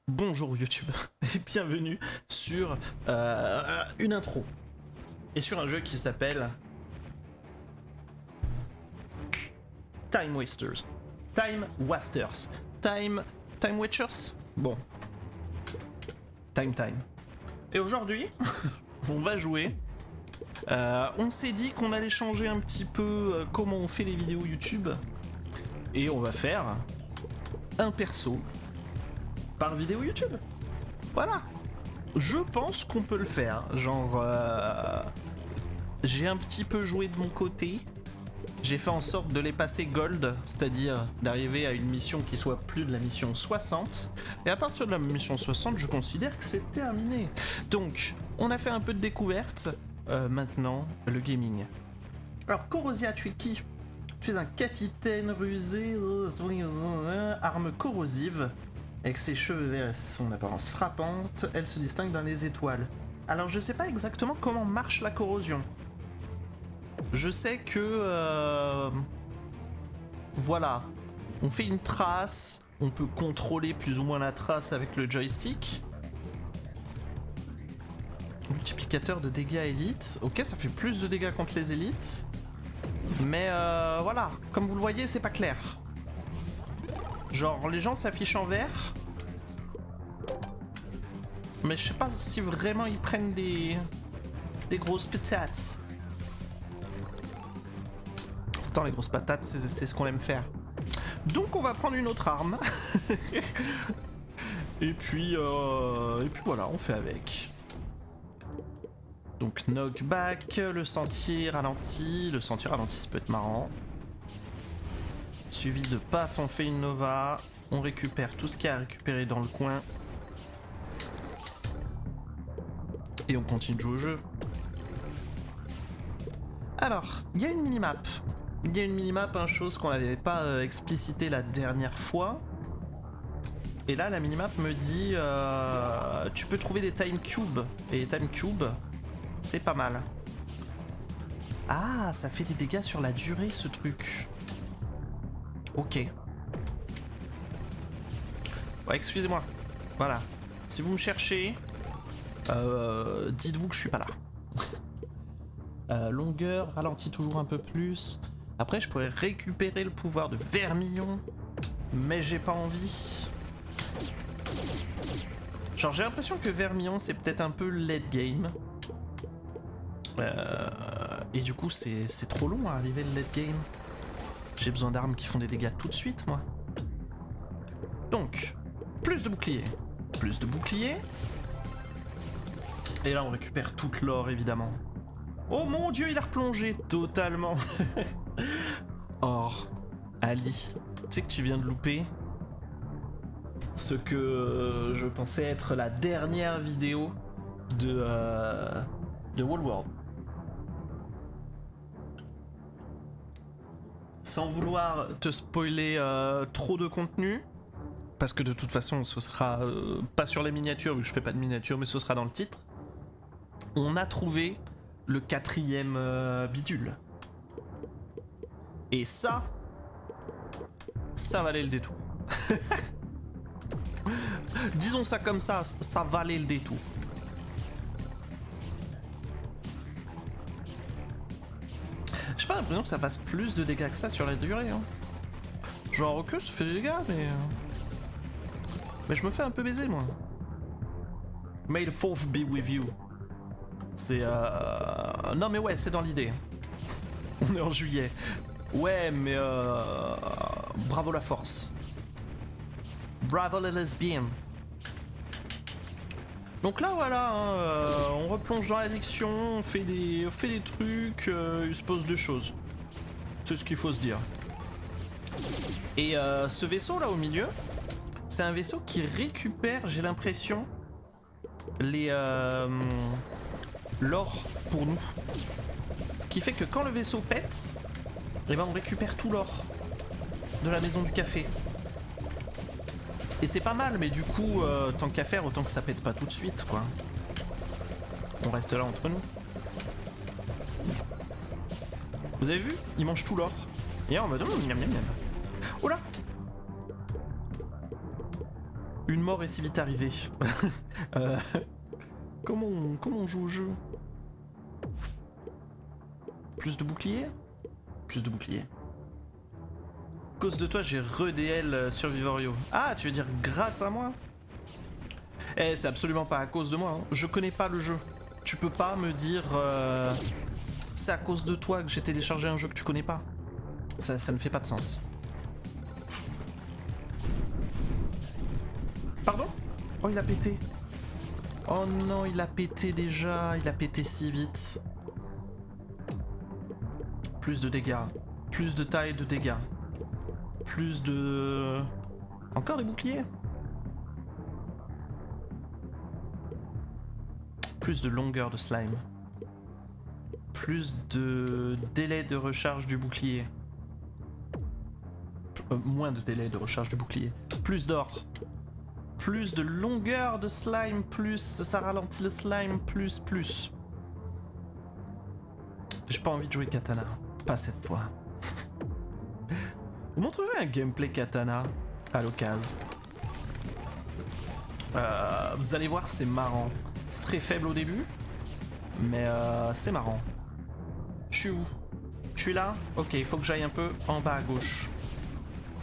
Bonjour YouTube et bienvenue sur une intro et sur un jeu qui s'appelle Time Wasters. Time Wasters. Time Watchers. Bon. Time. Et aujourd'hui, on va jouer. On s'est dit qu'on allait changer un petit peu comment on fait les vidéos YouTube et on va faire un perso par vidéo YouTube. Voilà. Je pense qu'on peut le faire. Genre, j'ai un petit peu joué de mon côté. J'ai fait en sorte de les passer gold, c'est-à-dire d'arriver à une mission qui soit plus de la mission 60. Et à partir de la mission 60, je considère que c'est terminé. Donc, on a fait un peu de découverte. Maintenant, le gaming. Alors, Corrosia, tu es qui? Tu es un capitaine rusé, arme corrosive. Avec ses cheveux verts et son apparence frappante, elle se distingue dans les étoiles. Alors je sais pas exactement comment marche la corrosion. Je sais que... voilà. On fait une trace, on peut contrôler plus ou moins la trace avec le joystick. Multiplicateur de dégâts élites. Ok, ça fait plus de dégâts contre les élites. Mais voilà, comme vous le voyez, c'est pas clair. Genre, les gens s'affichent en vert. Mais je sais pas si vraiment ils prennent des grosses patates. Pourtant, les grosses patates, c'est ce qu'on aime faire. Donc, on va prendre une autre arme. et puis voilà, on fait avec. Donc, knockback, le sentier ralenti. Le sentier ralenti, ça peut être marrant. Suivi de paf, on fait une nova. On récupère tout ce qu'il y a à récupérer dans le coin. Et on continue de jouer au jeu. Alors, il y a une minimap. Il y a une minimap, chose qu'on n'avait pas explicité la dernière fois. Et là, la minimap me dit tu peux trouver des time cubes. Et les time cubes, c'est pas mal. Ah, ça fait des dégâts sur la durée, ce truc. Ok. Ouais, excusez-moi. Voilà. Si vous me cherchez, dites-vous que je suis pas là. Longueur, ralentit toujours un peu plus. Après, je pourrais récupérer le pouvoir de vermillon, mais j'ai pas envie. Genre, j'ai l'impression que vermillon, c'est peut-être un peu late game. Et du coup, c'est trop long à arriver le late game. J'ai besoin d'armes qui font des dégâts tout de suite, moi. Donc, plus de boucliers. Plus de boucliers. Et là, on récupère toute l'or, évidemment. Oh mon dieu, il a replongé totalement. Or, Ali, tu sais que tu viens de louper ce que je pensais être la dernière vidéo de Wall World. Sans vouloir te spoiler trop de contenu, parce que de toute façon ce sera pas sur les miniatures, vu que je fais pas de miniatures, mais ce sera dans le titre. On a trouvé le 4e bidule. Et ça valait le détour. Disons ça comme ça valait le détour. J'ai pas l'impression que ça fasse plus de dégâts que ça sur la durée. Hein. Genre, ok, ça fait des dégâts, mais je me fais un peu baiser, moi. May the fourth be with you. C'est non, mais ouais, c'est dans l'idée. On est en juillet. Ouais, mais bravo la force. Bravo les lesbiennes. Donc là, voilà, hein, on replonge dans l'addiction, on fait des trucs, il se pose 2 choses. C'est ce qu'il faut se dire. Et ce vaisseau là au milieu, c'est un vaisseau qui récupère, j'ai l'impression, l'or pour nous. Ce qui fait que quand le vaisseau pète, eh ben on récupère tout l'or de la maison du café. Et c'est pas mal, mais du coup, tant qu'à faire, autant que ça pète pas tout de suite, quoi. On reste là entre nous. Vous avez vu? Il mange tout l'or. Et en mode miam miam miam. Oh là! Une mort est si vite arrivée. Euh, comment on joue au jeu? Plus de boucliers? Plus de boucliers. À cause de toi, j'ai re-DL Survivorio. Ah, tu veux dire grâce à moi? Eh, c'est absolument pas à cause de moi. Hein. Je connais pas le jeu. Tu peux pas me dire c'est à cause de toi que j'ai téléchargé un jeu que tu connais pas. Ça ne fait pas de sens. Pardon? Oh, il a pété. Oh non, il a pété déjà. Il a pété si vite. Plus de dégâts. Plus de taille de dégâts. Plus de... Encore des boucliers. Plus de longueur de slime. Plus de délai de recharge du bouclier. Moins de délai de recharge du bouclier. Plus d'or. Plus de longueur de slime, plus ça ralentit le slime, plus. J'ai pas envie de jouer katana. Pas cette fois. Vous montrerez un gameplay katana à l'occasion. Vous allez voir, c'est marrant. C'est très faible au début, mais c'est marrant. Je suis où? Je suis là? Ok, il faut que j'aille un peu en bas à gauche.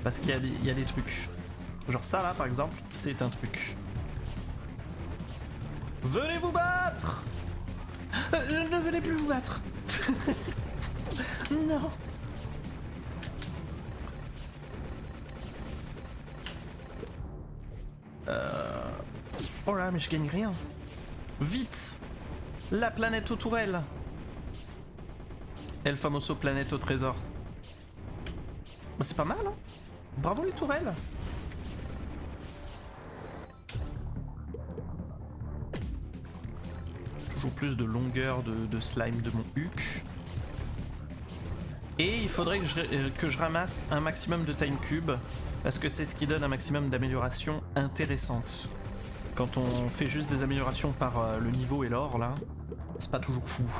Parce qu'il y a des trucs. Genre ça là par exemple, c'est un truc. Venez vous battre! Ne venez plus vous battre! Non! Oh là, mais je gagne rien. Vite! La planète aux tourelles! El famoso planète au trésor. Bah, c'est pas mal, hein? Bravo les tourelles! Toujours plus de longueur de slime de mon huc. Et il faudrait que je ramasse un maximum de time cube, parce que c'est ce qui donne un maximum d'améliorations intéressantes. Quand on fait juste des améliorations par le niveau et l'or, là, c'est pas toujours fou.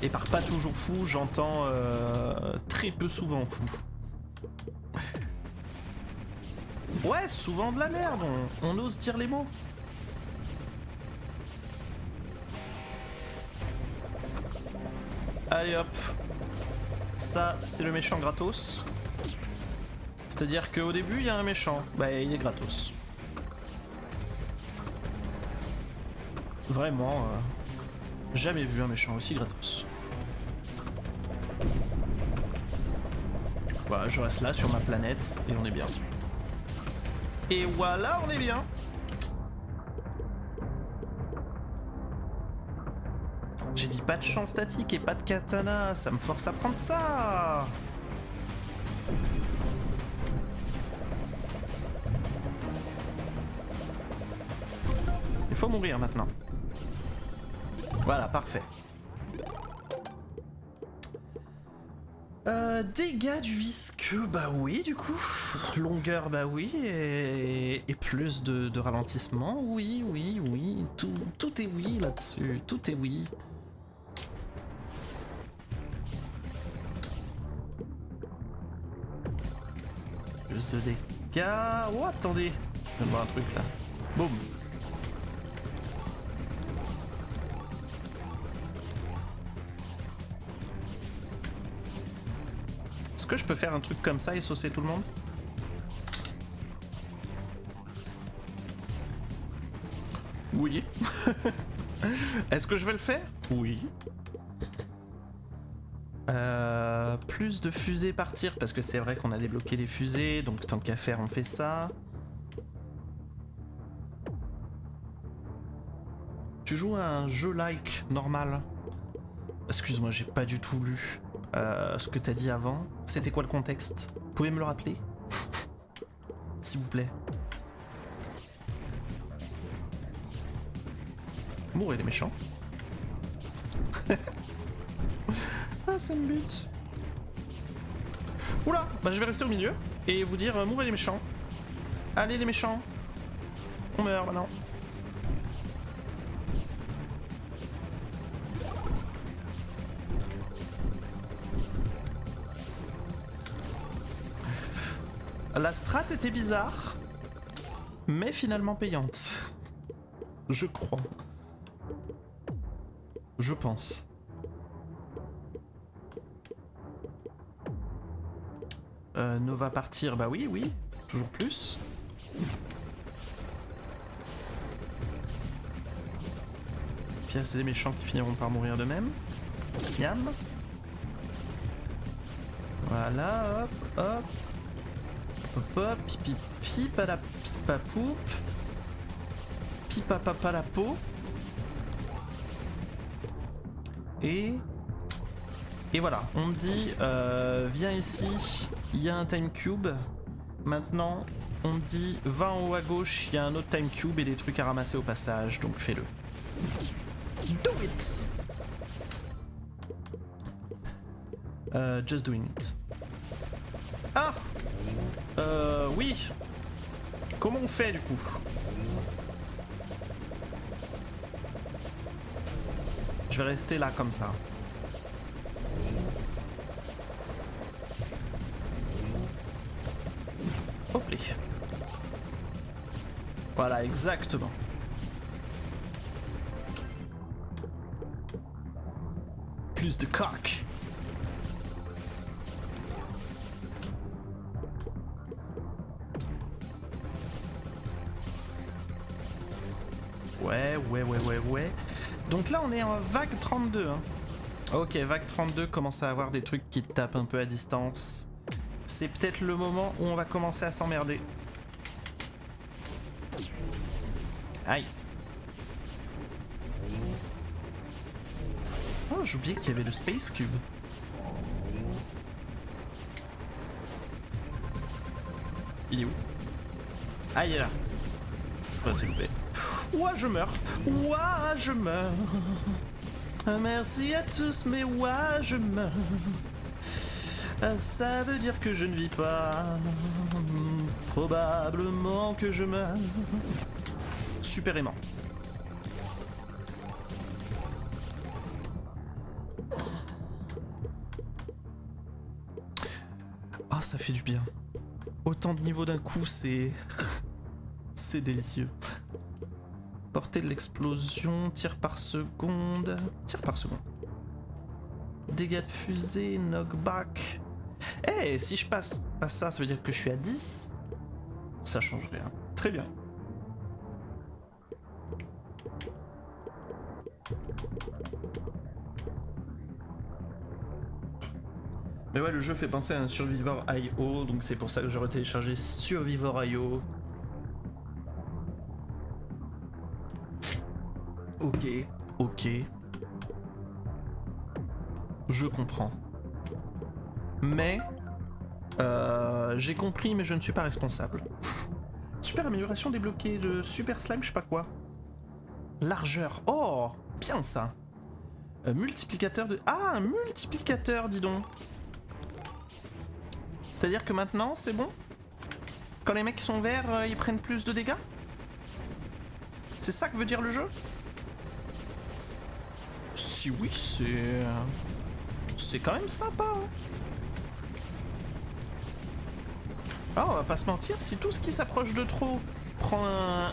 Et par pas toujours fou, j'entends très peu souvent fou. Ouais, souvent de la merde, on ose dire les mots. Allez hop. Ça, c'est le méchant gratos. C'est-à-dire qu'au début, il y a un méchant. Bah, il est gratos. Vraiment, jamais vu un méchant aussi gratos. Voilà, je reste là sur ma planète et on est bien. Et voilà, on est bien. J'ai dit pas de champ statique et pas de katana, ça me force à prendre ça. Il faut mourir maintenant. Voilà, parfait. Dégâts du visqueux, bah oui du coup. Longueur, bah oui. Et plus de ralentissement, oui. Tout est oui là-dessus, tout est oui. Plus de dégâts... Oh, attendez. Je viens de voir un truc là. Boum. Est-ce que je peux faire un truc comme ça et saucer tout le monde? Oui. Est-ce que je vais le faire? Oui. Plus de fusées par tir, parce que c'est vrai qu'on a débloqué les fusées, donc tant qu'à faire on fait ça. Tu joues à un jeu like normal? Excuse-moi, j'ai pas du tout lu ce que t'as dit avant. C'était quoi le contexte? Vous pouvez me le rappeler? S'il vous plaît. Mourir les méchants. Ah, ça me bute. Oula, bah je vais rester au milieu et vous dire mourez les méchants. Allez les méchants. On meurt maintenant. La strat était bizarre, mais finalement payante. Je crois. Je pense. Nova partir, bah oui, oui, toujours plus. Puis c'est des méchants qui finiront par mourir de même. Miam. Voilà, hop, hop. Hop, hop, pipi, pipa la pipa poupe. Pipa papa la peau. Et voilà, on me dit, viens ici, il y a un time cube. Maintenant, on me dit, va en haut à gauche, il y a un autre time cube et des trucs à ramasser au passage, donc fais-le. Do it! Just doing it. Ah! Oui. Comment on fait du coup? Je vais rester là comme ça. Hop là. Voilà, exactement. Plus de coq. Ouais. Donc là, on est en vague 32. Hein. Ok, vague 32 commence à avoir des trucs qui te tapent un peu à distance. C'est peut-être le moment où on va commencer à s'emmerder. Aïe. Oh, j'oubliais qu'il y avait le Space Cube. Il est où? Ah, il est là. Oh, s'il vous plaît. Ouah, je meurs. Ouah, je meurs. Merci à tous, mais ouah, je meurs. Ça veut dire que je ne vis pas. Probablement que je meurs. Super aimant. Ah, ça fait du bien. Autant de niveaux d'un coup, c'est... c'est délicieux. Portée de l'explosion, tir par seconde... Tir par seconde. Dégâts de fusée, knockback... Eh, si je passe à ça, ça veut dire que je suis à 10. Ça change rien. Très bien. Mais ouais, le jeu fait penser à un Survivor.io, donc c'est pour ça que j'aurais téléchargé Survivor.io. Ok. Je comprends. Mais... j'ai compris, mais je ne suis pas responsable. Super amélioration débloquée, de super slime, je sais pas quoi. Largeur. Oh, bien ça. Multiplicateur de... Ah, un multiplicateur, dis donc. C'est-à-dire que maintenant, c'est bon? Quand les mecs sont verts, ils prennent plus de dégâts? C'est ça que veut dire le jeu? Si oui, c'est... c'est quand même sympa. Hein. Ah, on va pas se mentir, si tout ce qui s'approche de trop prend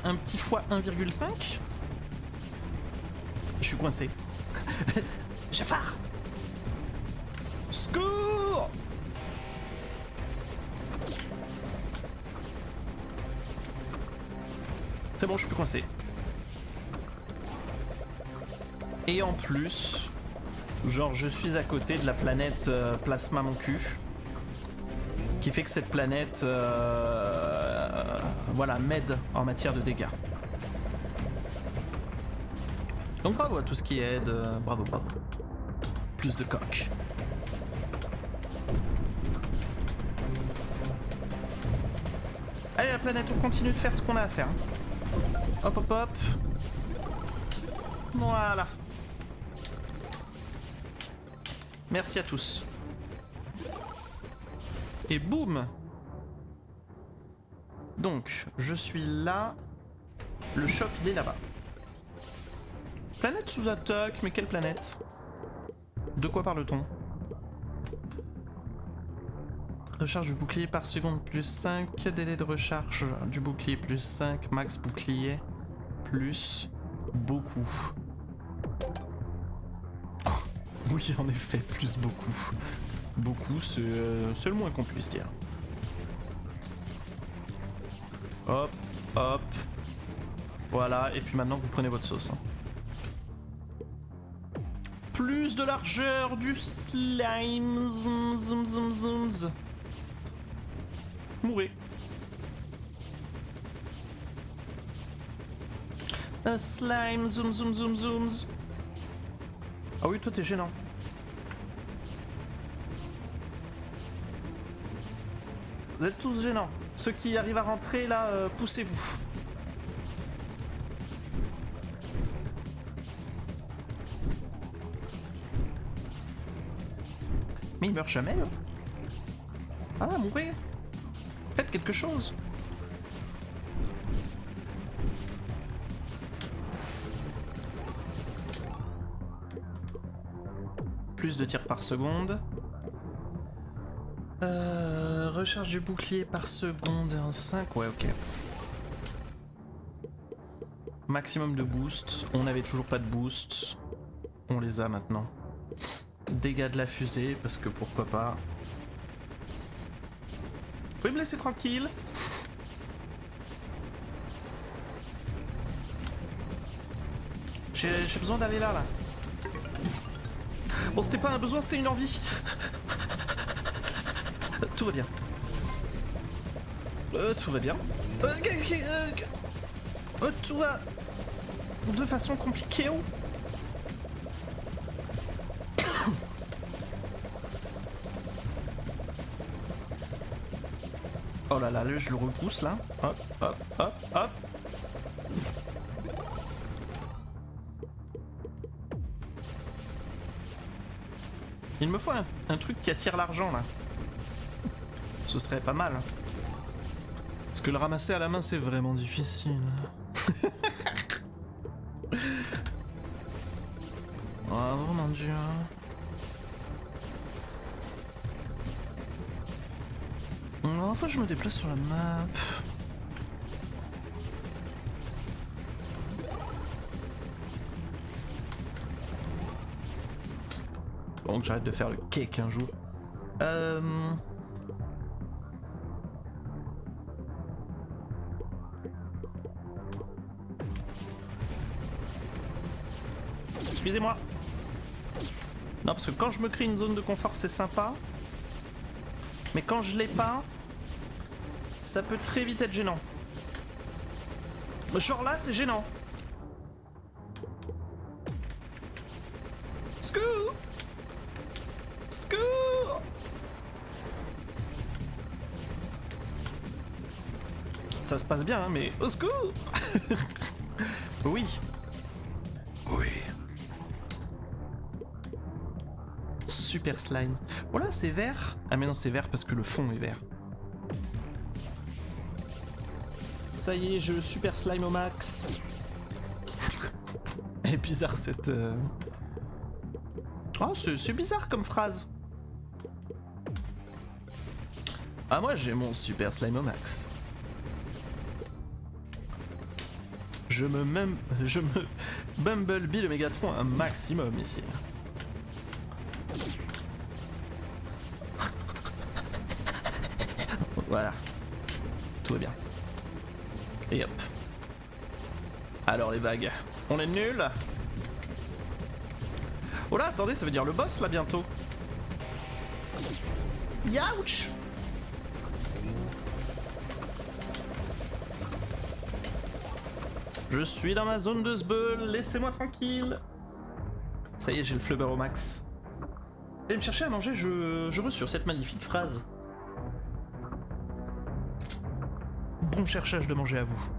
un petit fois 1,5... Je suis coincé. Jafar! Secours! C'est bon, je suis plus coincé. Et en plus, genre je suis à côté de la planète Plasma mon cul. Qui fait que cette planète voilà, m'aide en matière de dégâts. Donc bravo à tout ce qui aide, bravo. Plus de coq. Allez la planète, on continue de faire ce qu'on a à faire. Hop. Voilà. Merci à tous. Et boum! Donc, je suis là. Le shop, il est là-bas. Planète sous attaque, mais quelle planète? De quoi parle-t-on? Recharge du bouclier par seconde plus 5. Délai de recharge du bouclier plus 5. Max bouclier plus beaucoup. Oui, en effet, plus beaucoup. Beaucoup, c'est le moins qu'on puisse dire. Hop, hop. Voilà, et puis maintenant vous prenez votre sauce. Plus de largeur du slime. Zoom, zoom, zoom, zoom. Mourez. Un slime, zoom, zoom, zoom, zoom. Ah oui, toi t'es gênant. Vous êtes tous gênants. Ceux qui arrivent à rentrer là, poussez-vous. Mais ils meurent jamais, eux. Ah, mourez. Faites quelque chose. Plus de tirs par seconde. Recharge du bouclier par seconde en 5. Ouais, ok. Maximum de boost. On n'avait toujours pas de boost. On les a maintenant. Dégâts de la fusée, parce que pourquoi pas. Vous pouvez me laisser tranquille? J'ai besoin d'aller là. Bon, c'était pas un besoin, c'était une envie. Tout va bien. Tout va bien. Tout va de façon compliquée. Oh là là, je le repousse là. Hop, hop, hop, hop. Il me faut un truc qui attire l'argent là. Ce serait pas mal. Parce que le ramasser à la main c'est vraiment difficile. Oh mon dieu. Oh, faut que je me déplace sur la map. Bon, que j'arrête de faire le cake un jour. Excusez-moi. Non, parce que quand je me crée une zone de confort, c'est sympa. Mais quand je l'ai pas, ça peut très vite être gênant. Genre là, c'est gênant. Scoop! Scoop! Ça se passe bien, hein, mais au secours! Oui. Oui. Super slime. Voilà, c'est vert. Ah mais non, c'est vert parce que le fond est vert. Ça y est, je super slime au max. Et bizarre cette... Oh, c'est bizarre comme phrase. Ah, moi j'ai mon super slime au max. Je me Bumblebee le Mégatron un maximum ici. Voilà. Tout va bien. Et hop. Alors les vagues. On est nuls. Oh là, attendez, ça veut dire le boss là bientôt. Youch. Je suis dans ma zone de sbeul, laissez-moi tranquille. Ça y est, j'ai le flubber au max. Allez me chercher à manger, je reçois cette magnifique phrase. Bon cherchage de manger à vous.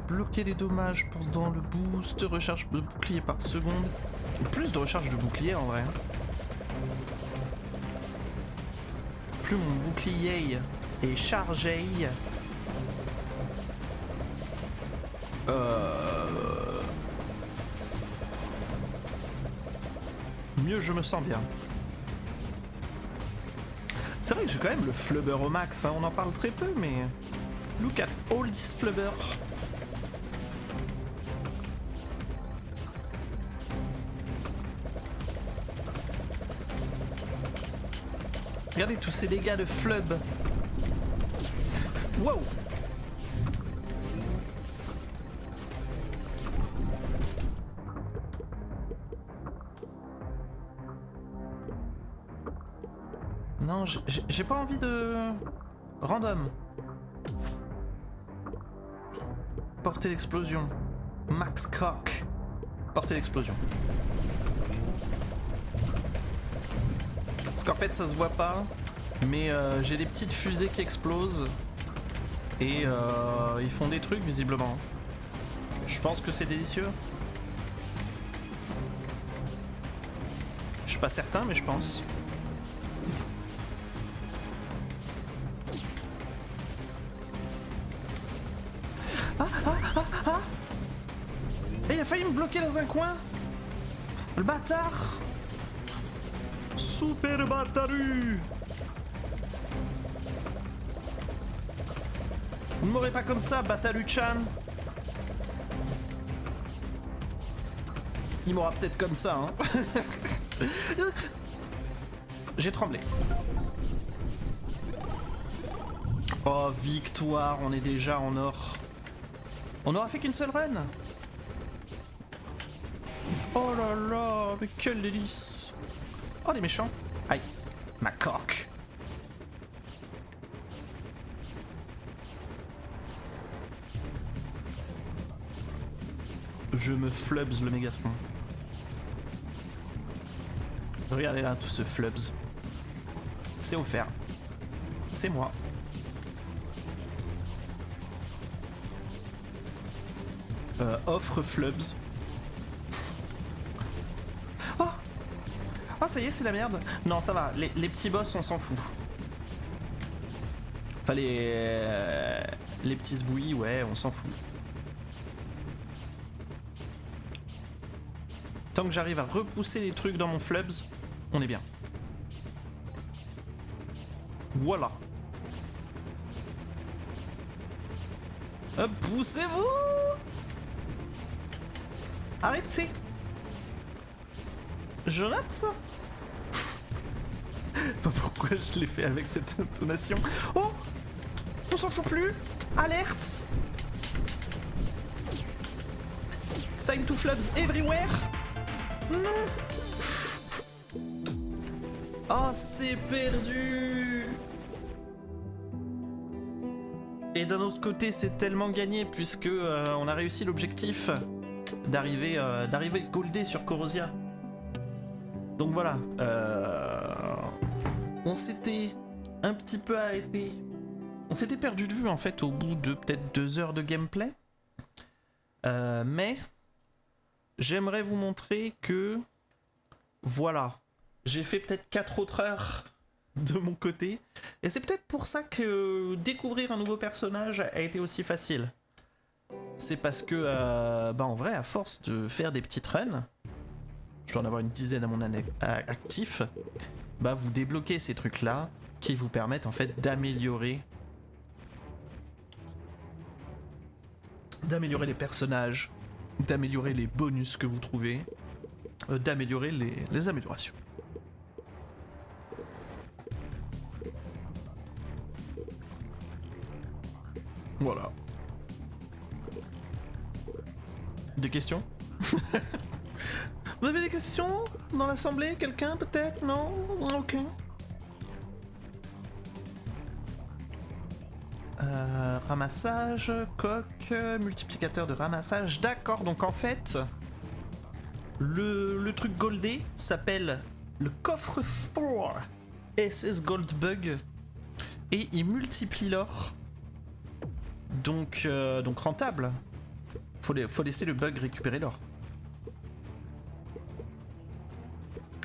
Bloquer les dommages pendant le boost, recharge de bouclier par seconde. Plus de recharge de bouclier en vrai. Plus mon bouclier est chargé. Mieux je me sens bien. C'est vrai que j'ai quand même le flubber au max, hein. On en parle très peu, mais... Look at all this flubber. Regardez tous ces dégâts de flub. Wow. Non, j'ai pas envie de... Random. Portée d'explosion. Max cock. Portée d'explosion. Parce qu'en fait ça se voit pas, mais j'ai des petites fusées qui explosent. Et ils font des trucs visiblement. Je pense que c'est délicieux. Je suis pas certain, mais je pense. Et il a failli me bloquer dans un coin. Le bâtard. Super bataru. Vous ne m'aurez pas comme ça, Batalu-chan. Il m'aura peut-être comme ça, hein. J'ai tremblé. Oh, victoire, on est déjà en or. On n'aura fait qu'une seule run. Oh là là, mais quel délice. Oh, les méchants. Aïe, ma coque. Je me flubs le Mégatron. Regardez là, tout ce flubs. C'est offert. C'est moi. Offre flubs. Oh! Oh, ça y est, c'est la merde. Non, ça va. Les petits boss, on s'en fout. Enfin, les petits zbouillis, ouais, on s'en fout. Tant que j'arrive à repousser les trucs dans mon flubs, on est bien. Voilà. Poussez-vous! Arrêtez! Je note ça? Pas pourquoi je l'ai fait avec cette intonation. Oh! On s'en fout plus! Alerte! It's time to flubs everywhere! Non! Oh, c'est perdu! Et d'un autre côté, c'est tellement gagné puisque on a réussi l'objectif d'arriver goldé sur Corozia. Donc voilà, on s'était un petit peu arrêté. On s'était perdu de vue en fait au bout de peut-être 2 heures de gameplay. Mais j'aimerais vous montrer que voilà, j'ai fait peut-être 4 autres heures de mon côté. Et c'est peut-être pour ça que découvrir un nouveau personnage a été aussi facile. C'est parce que, en vrai, à force de faire des petites runs, je dois en avoir une dizaine à mon actif, vous débloquez ces trucs-là qui vous permettent en fait d'améliorer les personnages, d'améliorer les bonus que vous trouvez, d'améliorer les améliorations. Voilà. Des questions? Vous avez des questions dans l'assemblée? Quelqu'un peut-être? Non? Ok. Ramassage, coque, multiplicateur de ramassage. D'accord, donc en fait, le truc goldé s'appelle le coffre-fort SS Goldbug et il multiplie l'or. Donc rentable. Faut laisser le bug récupérer l'or.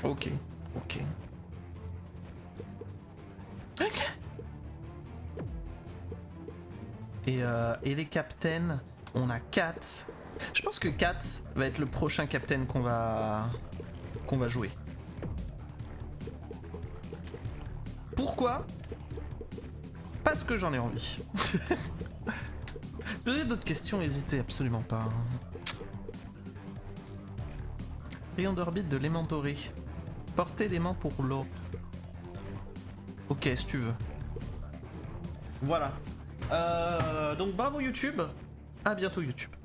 Ok. Et les captains, on a Kat. Je pense que Kat va être le prochain captain qu'on va jouer. Pourquoi? parce que j'en ai envie. Si vous avez d'autres questions, n'hésitez absolument pas. Rayon d'orbite de l'aimant doré. Portée d'aimant pour l'or. Ok, si tu veux. Voilà. Donc bravo YouTube. À bientôt YouTube.